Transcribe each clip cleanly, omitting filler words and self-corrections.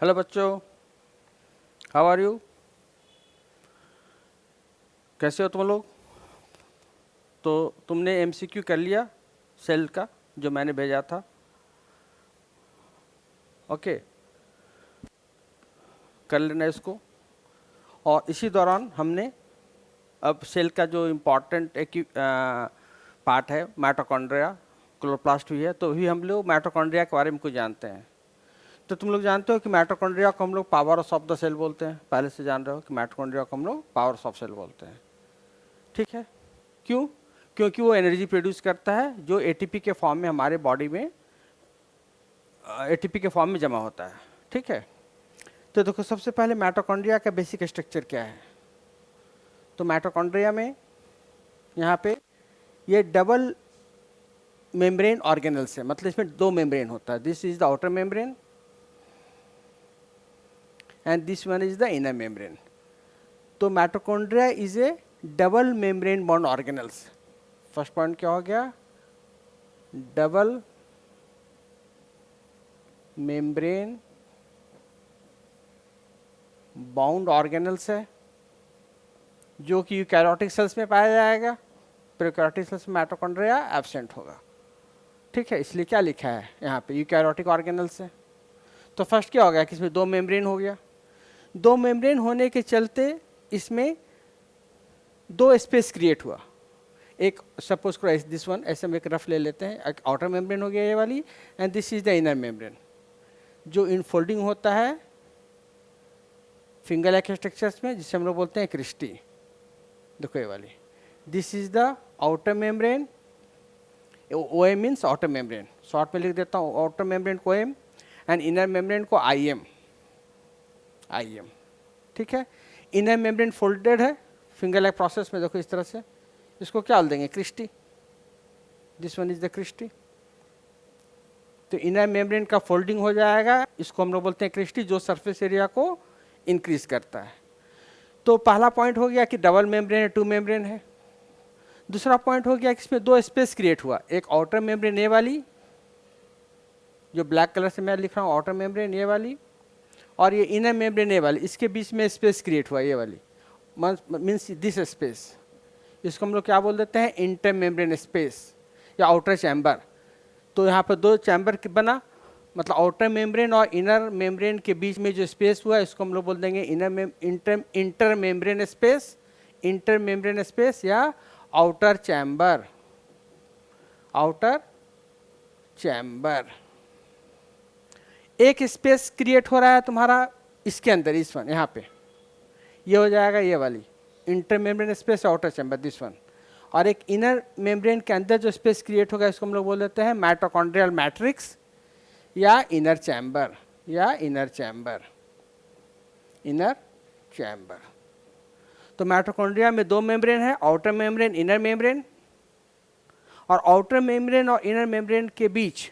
Hello बच्चों, how are you? कैसे हो तुम लोग? तो तुमने एमसीक्यू कर लिया सेल का जो मैंने भेजा था? ओके, कर लेना इसको। और इसी दौरान हमने अब सेल का जो इम्पोर्टेंट एक पार्ट है माइटोकॉन्ड्रिया, क्लोरोप्लास्ट भी है, तो भी हम लोग माइटोकॉन्ड्रिया के बारे में कुछ जानते हैं। तो तुम लोग जानते हो कि माइटोकॉन्ड्रिया को हम लोग पावर ऑफ द सेल बोलते हैं। पहले से जान रहे हो कि माइटोकॉन्ड्रिया को हम लोग पावर ऑफ सेल बोलते हैं। ठीक है, क्यों? क्योंकि वो एनर्जी प्रोड्यूस करता है जो एटीपी के फॉर्म में हमारे बॉडी में एटीपी के फॉर्म में जमा होता है। ठीक है, तो देखो सबसे पहले माइटोकॉन्ड्रिया का बेसिक स्ट्रक्चर क्या है। तो माइटोकॉन्ड्रिया में यहाँ पे ये डबल मेम्ब्रेन ऑर्गेनल्स है, मतलब इसमें दो मेम्ब्रेन होता है। This is the outer membrane and this one is the inner membrane. तो mitochondria is a double membrane bond organelles. First point क्या हो गया? डबल मेम्ब्रेन बाउंड ऑर्गेनल्स है जो कि यूकैरियोटिक सेल्स में पाया जाएगा। प्रोकैरियोटिक सेल्स में माइटोकॉन्ड्रिया एब्सेंट होगा। ठीक है, इसलिए क्या लिखा है यहाँ पे? यूकैरियोटिक ऑर्गेनल्स है। तो फर्स्ट क्या हो गया कि इसमें दो मेम्ब्रेन हो गया। दो मेम्ब्रेन होने के चलते इसमें दो स्पेस क्रिएट हुआ। एक सपोज करो दिस वन, ऐसे हम एक रफ ले लेते हैं। एक आउटर मेम्ब्रेन हो गया ये वाली, and this is the inner membrane जो इनफोल्डिंग होता है फिंगर लाइक स्ट्रक्चर्स में, जिसे हम लोग बोलते हैं क्रिस्टी। देखो ये वाली, this is the outer membrane. O M means outer membrane, short में लिख देता हूँ आउटर मेम्ब्रेन को एम एंड इनर मेम्ब्रेन को आई एम। ठीक है, इनर मेम्ब्रेन फोल्डेड है फिंगर लाइक प्रोसेस में। देखो इस तरह से, इसको क्या देंगे? Cristae. This one is the cristae. तो इनर मेम्ब्रेन का फोल्डिंग हो जाएगा, इसको हम लोग बोलते हैं क्रिस्टी, जो सरफेस एरिया को इंक्रीज करता है। तो पहला पॉइंट हो गया कि डबल मेम्ब्रेन है, टू मेम्ब्रेन है। दूसरा पॉइंट हो गया कि इसमें दो स्पेस क्रिएट हुआ। एक आउटर मेम्ब्रेन ये वाली, जो ब्लैक कलर से मैं लिख रहा हूँ आउटर मेम्ब्रेन ये वाली, और ये इनर मेम्ब्रेन ये वाली, इसके बीच में स्पेस क्रिएट हुआ ये वाली, मीन्स दिस स्पेस। इसको हम लोग क्या बोल देते हैं? इंटर मेम्ब्रेन स्पेस या आउटर चैम्बर। तो यहाँ पर दो चैम्बर बना, मतलब आउटर मेम्ब्रेन और इनर मेम्ब्रेन के बीच में जो स्पेस हुआ इसको हम लोग बोल देंगे inter membrane space, inter membrane space या आउटर चैम्बर। Outer chamber. एक स्पेस क्रिएट हो रहा है तुम्हारा इसके अंदर, इस वन यहाँ पे, ये हो जाएगा ये वाली inter membrane space outer chamber, this one. और एक इनर मेम्ब्रेन के अंदर जो स्पेस क्रिएट होगा इसको हम लोग बोल देते हैं माइटोकॉन्ड्रियल मैट्रिक्स या इनर चैम्बर, या इनर चैम्बर, इनर चैम्बर। तो माइटोकॉन्ड्रिया में दो मेम्ब्रेन है, आउटर मेम्ब्रेन, इनर मेम्ब्रेन। और आउटर मेम्ब्रेन और इनर मेम्ब्रेन के बीच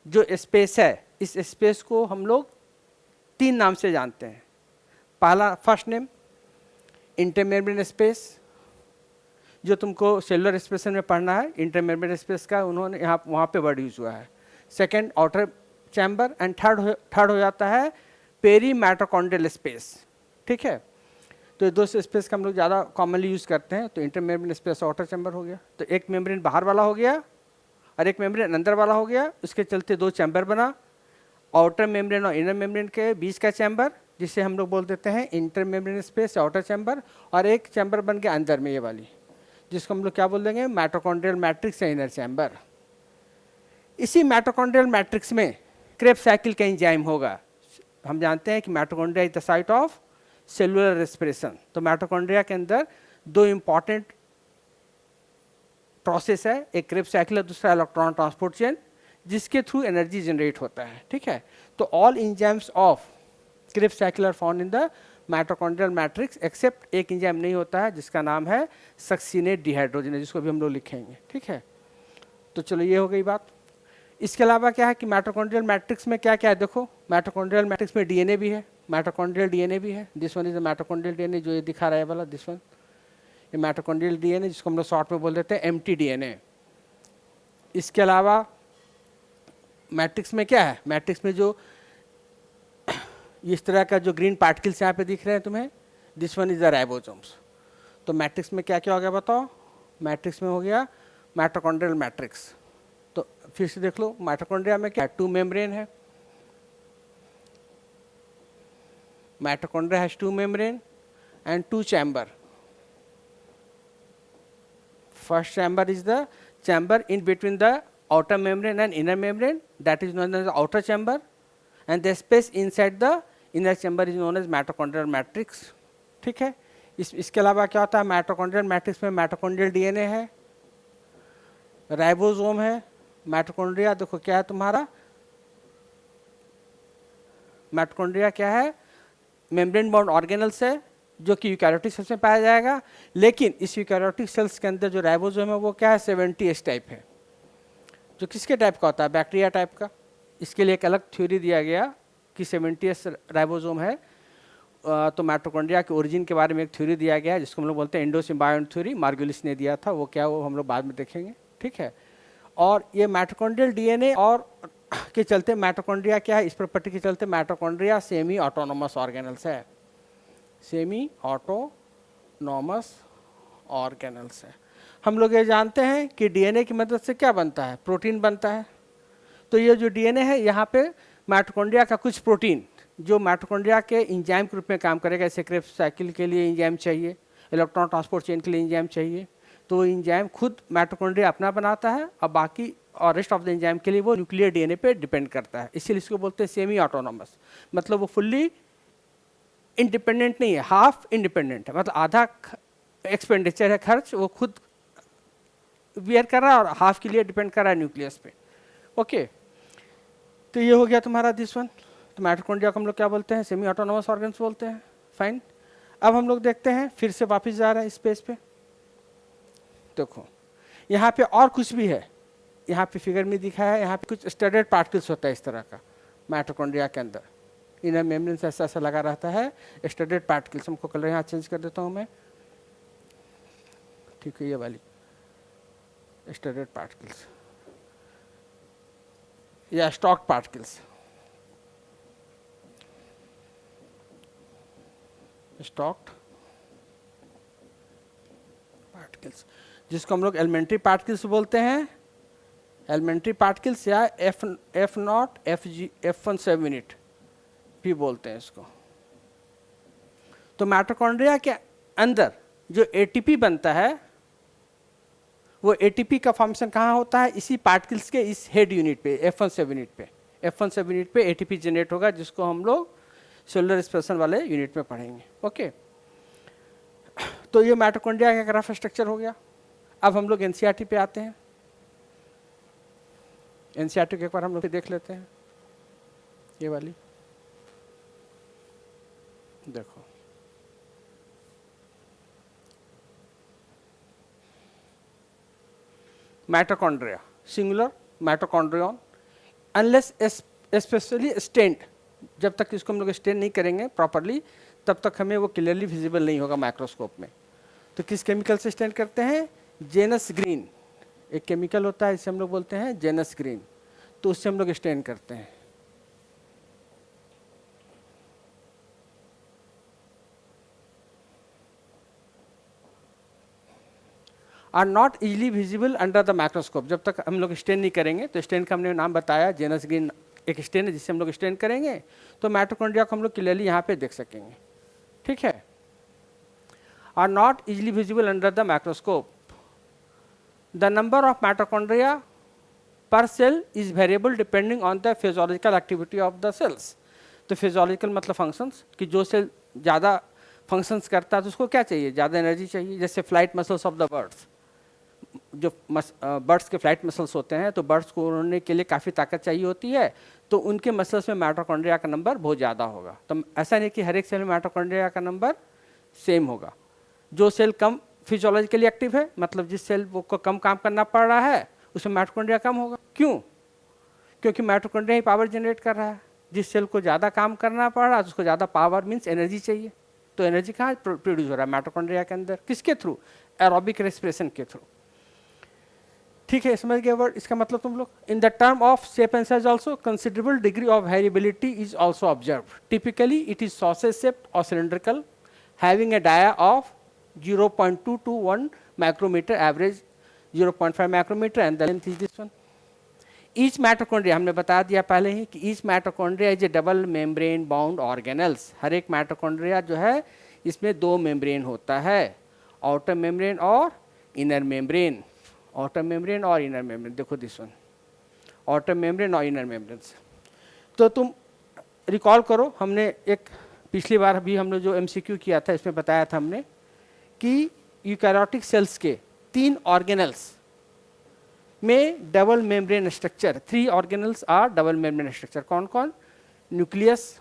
जो स्पेस है, इस स्पेस को हम लोग तीन नाम से जानते हैं। पहला, फर्स्ट नेम इंटरमेम्ब्रेन स्पेस, जो तुमको सेलुलर एक्सप्रेशन में पढ़ना है, इंटरमेम्ब्रेन स्पेस का उन्होंने यहाँ वहाँ पे वर्ड यूज हुआ है। Second outer chamber, and third हो जाता है पेरी माइटोकॉन्ड्रियल स्पेस। ठीक है, तो ये दो स्पेस का हम लोग ज़्यादा कॉमनली यूज़ करते हैं। तो इंटरमेम्ब्रेन स्पेस आउटर चैम्बर हो गया, तो एक मेम्ब्रेन बाहर वाला हो गया और एक मेम्ब्रेन अंदर वाला हो गया। इसके चलते दो चैम्बर बना, आउटर मेम्ब्रेन और इनर मेम्ब्रेन के बीच का चैम्बर, जिसे हम लोग बोल देते हैं inter membrane space outer chamber. और एक चैम्बर बन के अंदर में ये वाली, जिसको हम लोग क्या बोल देंगे? माइटोकॉन्ड्रियल मैट्रिक्स या इनर चैम्बर। इसी माइटोकॉन्ड्रियल मैट्रिक्स में क्रेब्स साइकिल का एंजाइम होगा। हम जानते हैं कि mitochondria is the site of cellular respiration. तो माइटोकॉन्ड्रिया के अंदर दो इंपॉर्टेंट प्रोसेस है, एक क्रेब्स साइकिल है, दूसरा इलेक्ट्रॉन ट्रांसपोर्ट चेन, जिसके थ्रू एनर्जी जनरेट होता है। ठीक है, तो all enzymes of Krebs cycle are found in the mitochondrial matrix, except एक एंजाइम नहीं होता है जिसका नाम है सक्सिनेट डिहाइड्रोजनेज, जिसको भी हम लोग लिखेंगे। ठीक है, तो चलो ये हो गई बात। इसके अलावा क्या है कि माइटोकॉन्ड्रियल मैट्रिक्स में क्या क्या है? देखो माइटोकॉन्ड्रियल मैट्रिक्स में डीएनए भी है, माइटोकॉन्ड्रियल डीएनए भी है। This one is the mitochondrial DNA, जो ये दिखा रहा है वाला, दिस वन, ये माइटोकॉन्ड्रियल डीएनए, जिसको हम लोग शॉर्ट में बोल देते हैं एमटी डीएनए। इसके अलावा मैट्रिक्स में क्या है? मैट्रिक्स में जो इस तरह का जो ग्रीन पार्टिकल्स यहाँ पे दिख रहे हैं तुम्हें, this one is the ribosomes. तो मैट्रिक्स में क्या क्या हो गया बताओ? मैट्रिक्स में हो गया माइटोकॉन्ड्रियल मैट्रिक्स। तो फिर से देख लो, माइटोकॉन्ड्रिया में क्या 2 मेम्ब्रेन है। Mitochondria has 2 membrane and 2 chamber. First chamber is the chamber in between the outer membrane and inner membrane, that is known as the outer chamber, and the space inside the inner chamber is known as mitochondrial matrix. ठीक है, इसके अलावा क्या होता है mitochondrial matrix में? Mitochondrial DNA है, ribosome है, माइटोकॉन्ड्रिया देखो क्या है तुम्हारा, माइटोकॉन्ड्रिया क्या है? मेम्ब्रेन बाउंड ऑर्गेनल्स है, जो कि यूकैरियोटिक सेल्स में पाया जाएगा। लेकिन इस यूकैरियोटिक सेल्स के अंदर जो राइबोसोम है वो क्या है? 70S टाइप है, जो किसके टाइप का होता है? बैक्टीरिया टाइप का। इसके लिए एक अलग थ्योरी दिया गया कि 70S राइबोसोम है। तो माइटोकॉन्ड्रिया के ओरिजिन के बारे में एक थ्योरी दिया गया है जिसको हम लोग बोलते हैं एंडोसिम्बायोट थ्योरी, मार्गुलिस ने दिया था। वो क्या, वो हम लोग बाद में देखेंगे, ठीक है। और ये माइटोकॉन्ड्रियल डीएनए और के चलते माइटोकॉन्ड्रिया क्या है, इस प्रॉपर्टी के चलते माइटोकॉन्ड्रिया सेमी ऑटोनोमस ऑर्गेनल्स है, सेमी ऑटोनोमस ऑर्गेनल्स है। हम लोग ये जानते हैं कि डीएनए की मदद से क्या बनता है? प्रोटीन बनता है। तो ये जो डीएनए है यहाँ पे माइटोकॉन्ड्रिया का कुछ प्रोटीन जो माइटोकॉन्ड्रिया के इंजाइम के रूप में काम करेगा, जैसे क्रेब्स साइकिल के लिए इंजाइम चाहिए, इलेक्ट्रॉन ट्रांसपोर्ट चेन के लिए इंजाइम चाहिए, तो वो इंजाइम खुद माइटोकॉन्ड्रिया अपना बनाता है और बाकी और रेस्ट ऑफ द एंजाइम के लिए वो न्यूक्लियर डीएनए पे डिपेंड करता है। इसीलिए इसको बोलते हैं सेमी ऑटोनोमस, मतलब वो फुल्ली इंडिपेंडेंट नहीं है, हाफ इंडिपेंडेंट है, मतलब आधा एक्सपेंडिचर है, खर्च वो खुद बियर कर रहा है और हाफ के लिए डिपेंड कर रहा है न्यूक्लियस पे। ओके, तो ये हो गया तुम्हारा दिस वन। तो माइटोकॉन्ड्रिया को हम लोग क्या बोलते हैं? सेमी ऑटोनोमस ऑर्गन्स बोलते हैं। फाइन, अब हम लोग देखते हैं, फिर से वापस जा रहा है इस पेज पे। देखो यहाँ पे और कुछ भी है, यहाँ पे फिगर में दिखा है, यहाँ पे कुछ स्टैंडर्ड पार्टिकल्स होता है इस तरह का माइटोकॉन्ड्रिया के अंदर, इनर मेम्ब्रेन से ऐसा ऐसा लगा रहता है स्टैंडर्ड पार्टिकल्स। हमको कलर यहाँ चेंज कर देता हूँ मैं, ठीक है, ये वाली स्टैंडर्ड पार्टिकल्स या स्टॉक पार्टिकल्स, स्टॉक्ड पार्टिकल्स, जिसको हम लोग एलिमेंट्री पार्टिकल्स बोलते हैं, एलिमेंट्री पार्टिकल्स या F0, FG, F1 यूनिट भी बोलते हैं इसको। तो माइटोकॉन्ड्रिया के अंदर जो एटीपी बनता है, वो एटीपी का फॉर्मेशन कहाँ होता है? इसी पार्टिकल्स के इस हेड यूनिट पे, F1 यूनिट पे। F1 यूनिट पे एटीपी जनरेट होगा, जिसको हम लोग सेलुलर एक्सप्रेशन वाले यूनिट में पढ़ेंगे। ओके, तो ये माइटोकॉन्ड्रिया का ग्राफ स्ट्रक्चर हो गया। अब हम लोग एनसीईआरटी पे आते हैं। एनसीईआरटी को एक बार हम लोग देख लेते हैं, ये वाली देखो, mitochondria singular mitochondrion, unless specially stand, जब तक इसको हम लोग स्टेंड नहीं करेंगे प्रॉपरली तब तक हमें वो क्लियरली विजिबल नहीं होगा माइक्रोस्कोप में। तो किस केमिकल से स्टेंड करते हैं? जेनस ग्रीन, एक केमिकल होता है, इसे हम लोग बोलते हैं जेनस ग्रीन, तो उससे हम लोग स्टेंड करते हैं। Are not easily visible under the microscope, जब तक हम लोग स्टेन नहीं करेंगे। तो स्टेन का हमने नाम बताया, जेनस ग्रीन एक स्टेन है जिससे हम लोग स्टेन करेंगे तो माइटोकॉन्ड्रिया को हम लोग क्लियरली यहाँ पे देख सकेंगे, ठीक है। Are not easily visible under the microscope, the number of mitochondria per cell is variable depending on the physiological activity of the cells. तो फिजियोलॉजिकल मतलब फंक्शंस, कि जो सेल ज़्यादा फंक्शंस करता है तो उसको क्या चाहिए? ज़्यादा एनर्जी चाहिए। जैसे flight muscles of the birds, जो बर्ड्स के फ्लाइट मसल्स होते हैं, तो बर्ड्स को उड़ने के लिए काफ़ी ताकत चाहिए होती है, तो उनके मसल्स में माइटोकॉन्ड्रिया का नंबर बहुत ज़्यादा होगा। तो ऐसा नहीं कि हर एक सेल में माइटोकॉन्ड्रिया का नंबर सेम होगा। जो सेल कम फिजियोलॉजिकली एक्टिव है, मतलब जिस सेल को कम काम करना पड़ रहा है, उसमें माइटोकॉन्ड्रिया कम होगा। क्यों? क्योंकि माइटोकॉन्ड्रिया ही पावर जनरेट कर रहा है। जिस सेल को ज़्यादा काम करना पड़ रहा है उसको ज़्यादा पावर मीन्स एनर्जी चाहिए। तो एनर्जी कहाँ प्रोड्यूस हो रहा है? माइटोकॉन्ड्रिया के अंदर। किसके थ्रू? एरोबिक रेस्पिरेशन के थ्रू, ठीक है, समझ गए वर्ड, इसका मतलब तुम लोग. In the term of shape and size also considerable degree of variability is also observe. Typically it is sausage shaped और cylindrical, having a dia of 0.2 to 1 micrometer, average 0.5 micrometer, and the length is this one. Each mitochondria, हमने बता दिया पहले ही कि each mitochondria is a double membrane bound organelles. हर एक mitochondria जो है इसमें दो membrane होता है, outer membrane और inner membrane. outer membrane और inner membrane, देखो this one, outer membrane और inner membranes. तो तुम रिकॉल करो, हमने एक पिछली बार भी हमने जो MCQ किया था इसमें बताया था हमने कि यूकैरियोटिक सेल्स के 3 ऑर्गेनल्स में double membrane structure, 3 organelles are double membrane structure. कौन कौन? न्यूक्लियस,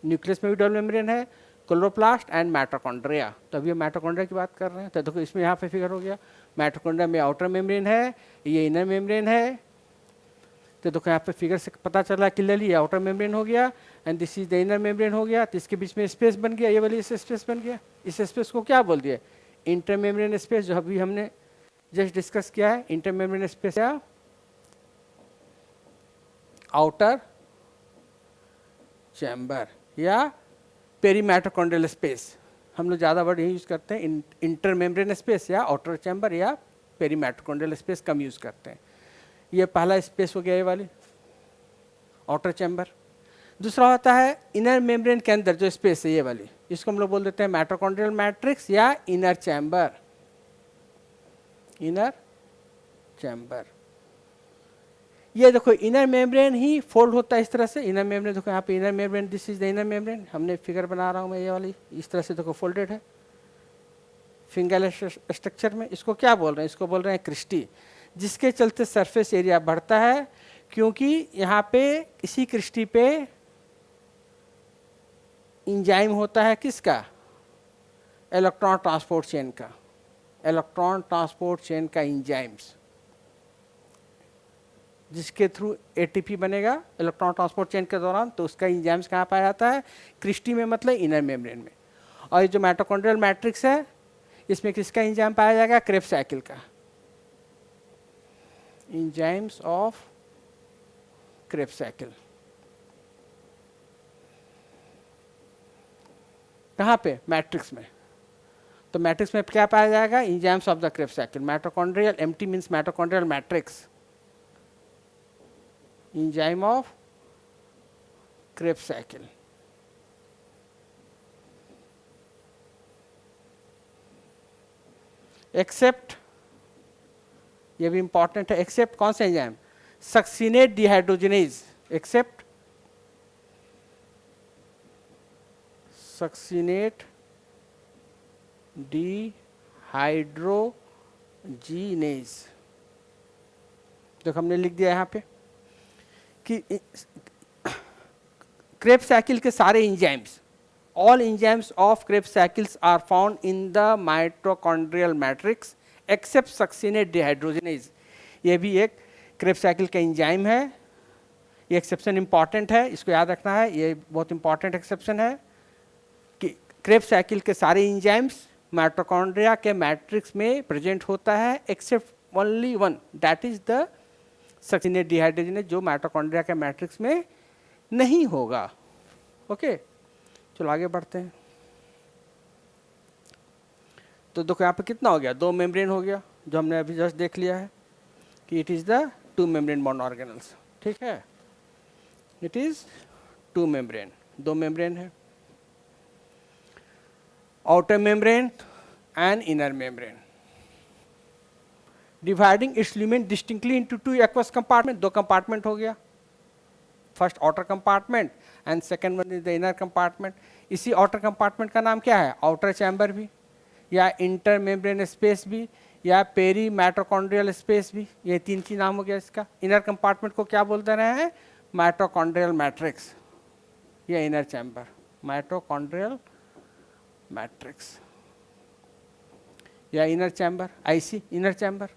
न्यूक्लियस में भी डबल मेम्ब्रेन है, क्लोरोप्लास्ट एंड माइटोकॉन्ड्रिया. तो अभी हम माइटोकॉन्ड्रिया की बात कर रहे हैं. तो देखो इसमें यहाँ पे फिगर हो गया, माइटोकॉन्ड्रिया में आउटर मेम्ब्रेन है, ये इनर मेम्ब्रेन है. तो देखो यहाँ पे फिगर से पता चल रहा है क्लियरली, आउटर मेम्ब्रेन हो गया and this is the inner membrane हो गया. तो इसके बीच में स्पेस बन गया, ये वाली स्पेस बन गया. इस स्पेस को क्या बोल दिया? इंटर मेम्ब्रेन स्पेस, जो अभी हमने जस्ट डिस्कस किया है. इंटर मेम्ब्रेन स्पेस या आउटर चैम्बर या पेरीमाइटोकॉन्ड्रियल स्पेस. हम लोग ज़्यादा वर्ड यही यूज़ करते हैं, इंटर मेम्ब्रेन स्पेस या आउटर चैम्बर या पेरीमाइटोकॉन्ड्रियल स्पेस कम यूज़ करते हैं. ये पहला स्पेस हो गया, ये वाली आउटर चैम्बर. दूसरा होता है इनर मेम्ब्रेन के अंदर जो स्पेस है, ये वाली, इसको हम लोग बोल देते हैं माइटोकॉन्ड्रियल मैट्रिक्स या इनर चैम्बर. इनर चैम्बर, ये देखो इनर मेम्ब्रेन ही फोल्ड होता है इस तरह से. इनर मेम्ब्रेन देखो यहाँ पे inner membrane, this is the inner membrane. हमने फिगर बना रहा हूँ मैं, ये वाली इस तरह से देखो फोल्डेड है फिंगर स्ट्रक्चर में. इसको क्या बोल रहे हैं? इसको बोल रहे हैं क्रिस्टी, जिसके चलते सरफेस एरिया बढ़ता है, क्योंकि यहाँ पे इसी क्रिस्टी पे इंजाइम होता है किसका? इलेक्ट्रॉन ट्रांसपोर्ट चेन का. इलेक्ट्रॉन ट्रांसपोर्ट चेन का इंजाइम्स, जिसके थ्रू एटीपी बनेगा इलेक्ट्रॉन ट्रांसपोर्ट चेन के दौरान. तो उसका इंजाइम्स कहाँ पाया जाता है? क्रिस्टी में, मतलब इनर मेम्ब्रेन में. और ये जो माइटोकॉन्ड्रियल मैट्रिक्स है, इसमें किसका इंजाइम पाया जाएगा? क्रेब्स साइकिल का. Enzymes of Krebs cycle. कहाँ पे? मैट्रिक्स में. तो मैट्रिक्स में क्या पाया जाएगा? Enzymes of the Krebs cycle. Mitochondrial, empty means mitochondrial matrix, enzyme of Krebs cycle. Except, ये भी इंपॉर्टेंट है, एक्सेप्ट कौन सा enzyme? Succinate dehydrogenase. Except succinate dehydrogenase. देखो हमने लिख दिया यहाँ पे कि क्रेब्स साइकिल के सारे enzymes, all enzymes of Krebs cycles are found in the mitochondrial matrix except succinate dehydrogenase. ये भी एक क्रेब्स साइकिल का इंजाइम है. ये एक्सेप्शन इंपॉर्टेंट है, इसको याद रखना है. ये बहुत इंपॉर्टेंट एक्सेप्शन है कि क्रेब्स साइकिल के सारे इंजाइम्स माइटोकॉन्ड्रिया के मैट्रिक्स में प्रेजेंट होता है, except only one, that is the succinate dehydrogenase, जो माइटोकॉन्ड्रिया के मैट्रिक्स में नहीं होगा. ओके, चलो आगे बढ़ते हैं. तो देखो यहाँ पे कितना हो गया? 2 मेम्ब्रेन हो गया, जो हमने अभी जस्ट देख लिया है कि it is the 2 membrane bond organelles. ठीक है, इट इज़ 2 मेम्ब्रेन, 2 मेम्ब्रेन है. Outer membrane and inner membrane. Dividing it's lumen distinctly into 2 aqueous compartment. 2 compartment हो गया, first outer compartment and second one is the inner compartment. इसी outer compartment का नाम क्या है? आउटर चैम्बर भी, या इंटर मेम्ब्रेन स्पेस भी, या पेरी माइटोकॉन्ड्रियल स्पेस भी. ये 3 की नाम हो गया इसका. इनर कंपार्टमेंट को क्या बोलते रहे हैं? माइटोकॉन्ड्रियल मैट्रिक्स या इनर चैम्बर. माइटोकॉन्ड्रियल मैट्रिक्स या inner chamber, IC inner chamber.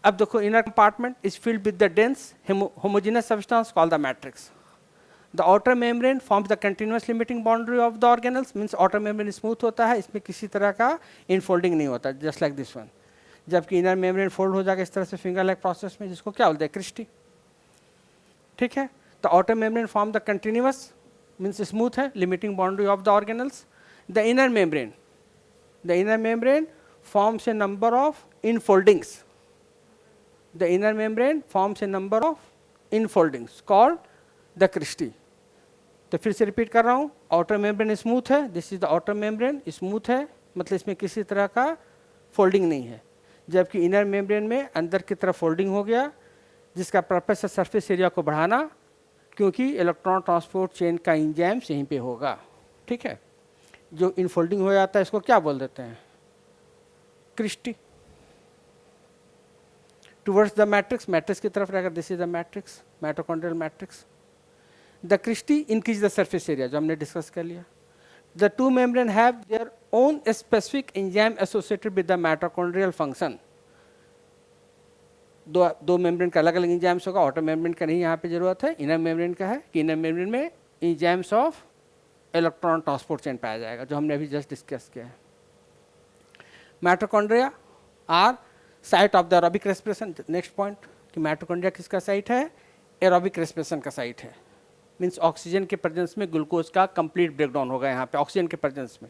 अब देखो inner compartment is filled with the dense homogeneous substance called the matrix. The outer membrane forms the continuous limiting boundary of the organelles, means outer membrane smooth होता है, इसमें किसी तरह का infolding नहीं होता, just like this one. जबकि inner membrane fold हो जाएगा इस तरह से फिंगर लाइक प्रोसेस में, जिसको क्या बोलते हैं, क्रिस्टी। ठीक है, तो outer membrane form the continuous means smooth है, limiting boundary of the organelles. The inner membrane forms a number of infoldings. The inner membrane forms a number of infoldings called the cristae. तो फिर से repeat कर रहा हूँ, outer membrane smooth है, this is the outer membrane, smooth है मतलब इसमें किसी तरह का फोल्डिंग नहीं है, जबकि इनर मेम्ब्रेन में अंदर की तरफ फोल्डिंग हो गया, जिसका पर्पस है सरफेस एरिया को बढ़ाना, क्योंकि इलेक्ट्रॉन ट्रांसपोर्ट चेन का एंजाइम्स यहीं पे होगा। ठीक है, जो इनफोल्डिंग हो जाता है इसको क्या बोल देते हैं, cristae. Towards the matrix, matrix की तरफ रहेगा, this is the matrix, mitochondrial matrix. The cristae increase the surface area, जो हमने डिस्कस कर लिया। The two membrane have their own specific enzyme associated with the mitochondrial function. दो membrane का अलग अलग एंजाइम्स होगा, आउटर मेम्ब्रेन का नहीं यहाँ पे जरूरत है, इनर मेम्ब्रेन का है कि इनर मेम्ब्रेन में enzymes of electron transport chain पाया जाएगा, जो हमने अभी जस्ट डिस्कस किया है। Mitochondria are site of the aerobic respiration. Next point कि माइटोकॉन्ड्रिया किसका साइट है, एरोबिक रेस्पिरेशन का साइट है, मीन्स ऑक्सीजन के प्रेजेंस में ग्लूकोज का कंप्लीट ब्रेकडाउन होगा यहाँ पे ऑक्सीजन के प्रेजेंस में।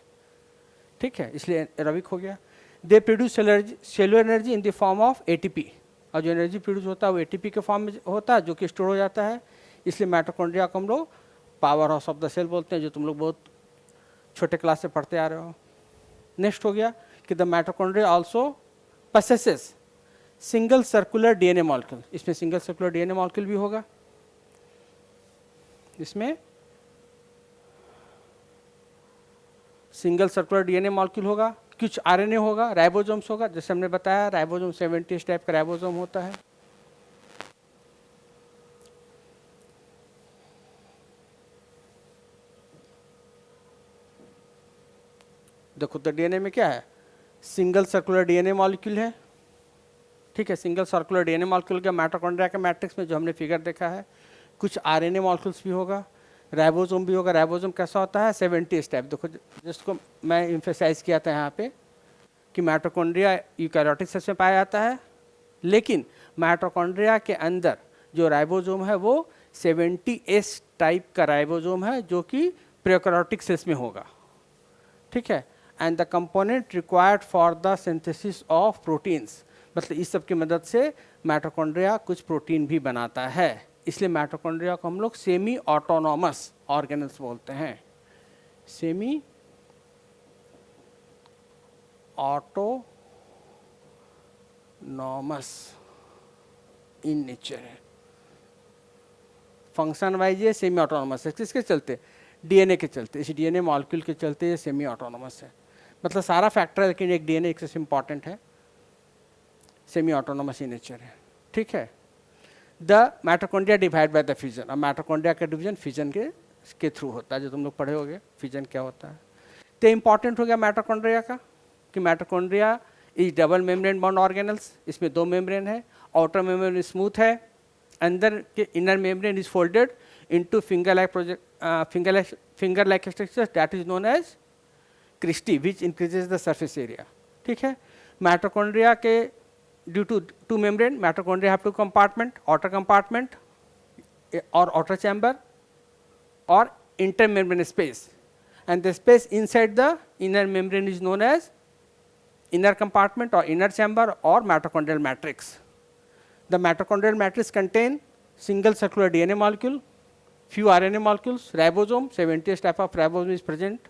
ठीक है, इसलिए एरोबिक हो गया। They produce cellular energy in the form of ATP, और जो एनर्जी प्रोड्यूस होता है वो एटीपी के फॉर्म में होता है, जो कि स्टोर हो जाता है। इसलिए माइटोकॉन्ड्रिया को हम लोग powerhouse of the cell बोलते हैं, जो तुम लोग बहुत छोटे क्लास से पढ़ते आ रहे हो। नेक्स्ट हो गया कि the mitochondria also possesses single circular DNA molecule. इसमें सिंगल सर्कुलर डीएनए मॉलिक्यूल भी होगा, इसमें सिंगल सर्कुलर डीएनए मॉलिक्यूल होगा, कुछ आरएनए होगा, राइबोसोम्स होगा, जैसे हमने बताया राइबोसोम 70 टाइप का राइबोसोम होता है। देखो तो डीएनए में क्या है, सिंगल सर्कुलर डीएनए मॉलिक्यूल है। ठीक है, सिंगल सर्कुलर डीएनए मॉलिक्यूल के माइटोकॉन्ड्रिया के मैट्रिक्स में जो हमने फिगर देखा है, कुछ आरएनए मॉलिक्यूल्स भी होगा, राइबोसोम भी होगा। राइबोसोम कैसा होता है, 70 टाइप। देखो जिसको मैं इम्फेसाइज किया था यहाँ पे कि माइटोकॉन्ड्रिया यूकैरियोटिक सेल्स में पाया जाता है, लेकिन माइटोकॉन्ड्रिया के अंदर जो राइबोसोम है वो 70S टाइप का राइबोसोम है, जो कि प्रोकैरियोटिक सेल्स में होगा। ठीक है, and the component required for the synthesis of proteins, मतलब इस सब की मदद से माइटोकॉन्ड्रिया कुछ प्रोटीन भी बनाता है। इसलिए माइटोकॉन्ड्रिया को हम लोग सेमी ऑटोनॉमस ऑर्गेनल्स बोलते हैं। सेमी ऑटोनॉमस इन नेचर है, फंक्शन वाइज ये सेमी ऑटोनॉमस है। किसके चलते, डीएनए के चलते, इस डीएनए मॉलिक्यूल के चलते ये सेमी ऑटोनॉमस है। मतलब सारा फैक्टर है, लेकिन एक डीएनए एक से इंपॉर्टेंट है, सेमी ऑटोनॉमस इन नेचर है। ठीक है, the mitochondria divide by the fusion, और माइटोकॉन्ड्रिया का डिवीजन फ्यूजन के थ्रू होता है, जो तुम लोग पढ़े होगे फ्यूजन क्या होता है। तो इंपॉर्टेंट हो गया माइटोकॉन्ड्रिया का कि mitochondria is double membrane bond organelles. इसमें दो मेम्ब्रेन है, आउटर मेम्ब्रेन स्मूथ है, अंदर के inner membrane is folded into finger like structure that is known as cristae which increases the surface area. ठीक है, माइटोकॉन्ड्रिया के due to two membrane, mitochondria have two compartment, outer compartment or outer chamber or intermembrane space, and the space inside the inner membrane is known as inner compartment or inner chamber or mitochondrial matrix. The mitochondrial matrix contain single circular DNA molecule, few RNA molecules, ribosome, 70 type of ribosome is present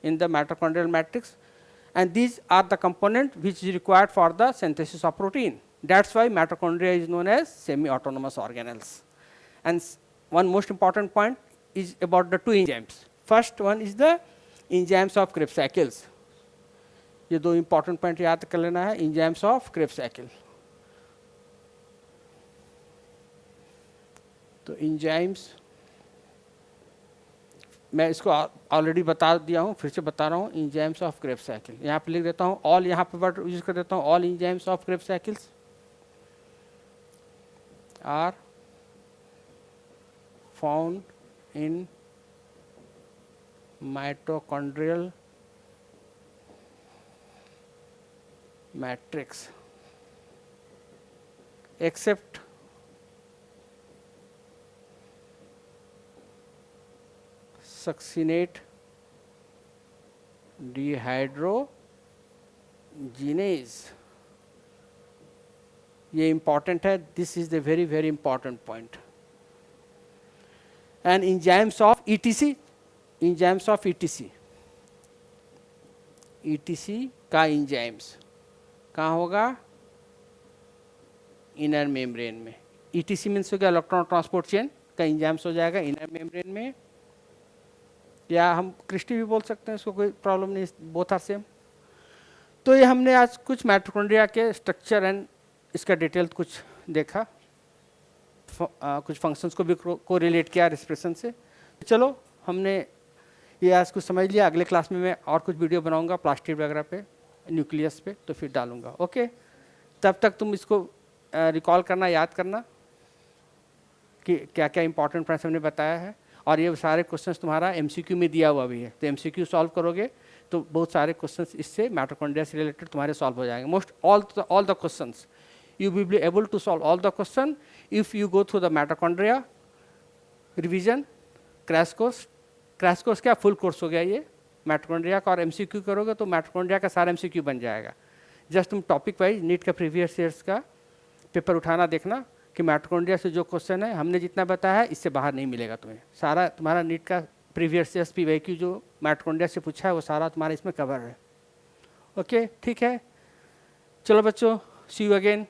in the mitochondrial matrix, and these are the component which is required for the synthesis of protein. That's why mitochondria is known as semi-autonomous organelles. And one most important point is about the two enzymes. First one is the enzymes of Krebs cycles. ये दो important point याद कर लेना है, enzymes of Krebs cycle. तो enzymes मैं इसको already बता दिया हूँ, फिर से बता रहा हूँ, एंजाइम्स ऑफ क्रेब्स साइकिल। यहाँ पे लिख देता हूँ ऑल, यहाँ पे वर्ड यूज कर देता हूँ, all enzymes of Krebs cycles are found in mitochondrial matrix. except succinate dehydrogenase, ये इंपॉर्टेंट है, this is the very very important point. And enzymes of ETC, enzymes of ETC, ETC का enzymes कहाँ होगा? Inner membrane में. ETC means हो गया electron transport chain का enzymes हो जाएगा इनर मेम्ब्रेन में, या हम क्रिस्टी भी बोल सकते हैं, इसको कोई प्रॉब्लम नहीं, बोथ आर सेम. तो ये हमने आज कुछ माइटोकॉन्ड्रिया के स्ट्रक्चर एंड इसका डिटेल कुछ देखा, कुछ फंक्शंस को भी को रिलेट किया रेस्पिरेशन से. चलो हमने ये आज कुछ समझ लिया. अगले क्लास में मैं और कुछ वीडियो बनाऊंगा प्लास्टिक वगैरह पे, न्यूक्लियस पे, तो फिर डालूंगा. ओके, तब तक तुम इसको रिकॉल करना, याद करना कि क्या क्या इंपॉर्टेंट पॉइंट्स हमने बताया है. और ये सारे क्वेश्चंस तुम्हारा MCQ में दिया हुआ भी है, तो MCQ सॉल्व करोगे तो बहुत सारे क्वेश्चंस इससे माइटोकॉन्ड्रिया से रिलेटेड तुम्हारे सॉल्व हो जाएंगे. Most all the questions you will be able to solve all the question if you go through the mitochondria revision crash course. crash course क्या फुल कोर्स हो गया ये माइटोकॉन्ड्रिया का, और MCQ करोगे तो माइटोकॉन्ड्रिया का सारा MCQ बन जाएगा. जस्ट तुम टॉपिक वाइज नीट का प्रीवियस ईयर्स का पेपर उठाना, देखना कि माइटोकॉन्ड्रिया से जो क्वेश्चन है हमने जितना बताया है इससे बाहर नहीं मिलेगा तुम्हें. सारा तुम्हारा नीट का प्रीवियस ईयर्स PYQ जो माइटोकॉन्ड्रिया से पूछा है वो सारा तुम्हारा इसमें कवर है. ओके, ठीक है, चलो बच्चों, सी यू अगेन.